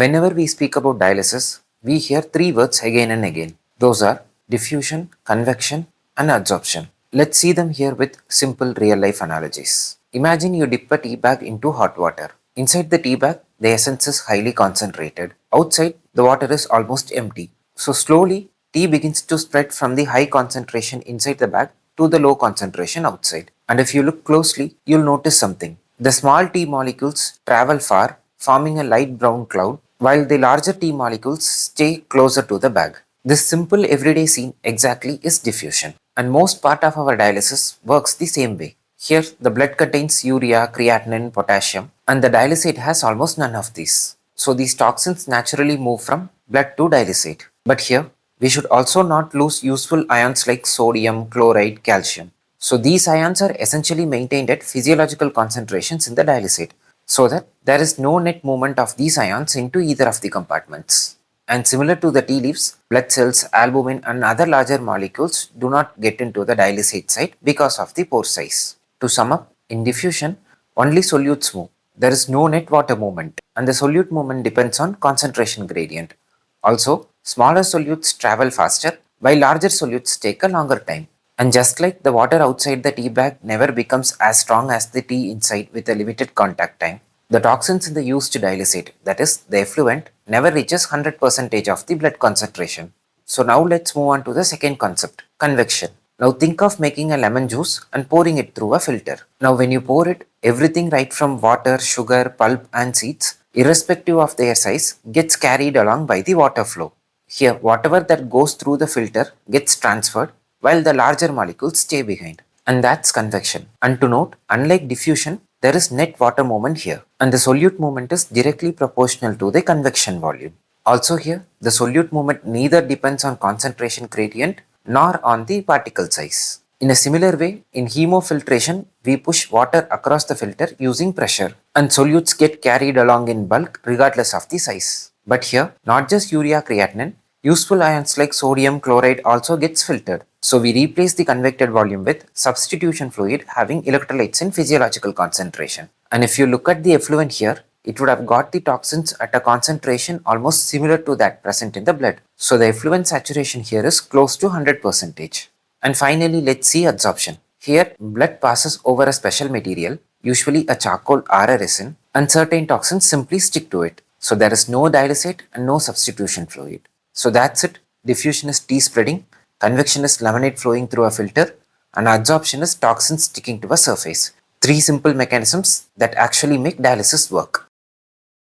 Whenever we speak about dialysis, we hear three words again and again. Those are diffusion, convection, and adsorption. Let's see them here with simple real life analogies. Imagine you dip a tea bag into hot water. Inside the tea bag, the essence is highly concentrated. Outside, the water is almost empty. So slowly, tea begins to spread from the high concentration inside the bag to the low concentration outside. And if you look closely, you'll notice something. The small tea molecules travel far, forming a light brown cloud, while the larger tea molecules stay closer to the bag. This simple everyday scene exactly is diffusion. And most part of our dialysis works the same way. Here, the blood contains urea, creatinine, potassium, and the dialysate has almost none of these. So these toxins naturally move from blood to dialysate. But here, we should also not lose useful ions like sodium, chloride, calcium. So these ions are essentially maintained at physiological concentrations in the dialysate, so that there is no net movement of these ions into either of the compartments. And similar to the tea leaves, blood cells, albumin and other larger molecules do not get into the dialysate site because of the pore size. To sum up, in diffusion, only solutes move. There is no net water movement, and the solute movement depends on concentration gradient. Also, smaller solutes travel faster, while larger solutes take a longer time. And just like the water outside the tea bag never becomes as strong as the tea inside with a limited contact time, the toxins in the used dialysate, that is, the effluent, never reaches 100% of the blood concentration. So now let's move on to the second concept, convection. Now think of making a lemon juice and pouring it through a filter. Now when you pour it, everything right from water, sugar, pulp and seeds, irrespective of their size, gets carried along by the water flow. Here, whatever that goes through the filter gets transferred while the larger molecules stay behind. And that's convection. And to note, unlike diffusion, there is net water movement here, and the solute movement is directly proportional to the convection volume. Also here, the solute movement neither depends on concentration gradient nor on the particle size. In a similar way, in hemofiltration, we push water across the filter using pressure, and solutes get carried along in bulk regardless of the size. But here, not just urea creatinine, useful ions like sodium chloride also gets filtered. So we replace the convected volume with substitution fluid having electrolytes in physiological concentration. And if you look at the effluent here, it would have got the toxins at a concentration almost similar to that present in the blood. So the effluent saturation here is close to 100%. And finally, let's see adsorption. Here, blood passes over a special material, usually a charcoal or a resin, and certain toxins simply stick to it. So there is no dialysate and no substitution fluid. So that's it. Diffusion is tea spreading, convection is lemonade flowing through a filter, and adsorption is toxins sticking to a surface. Three simple mechanisms that actually make dialysis work.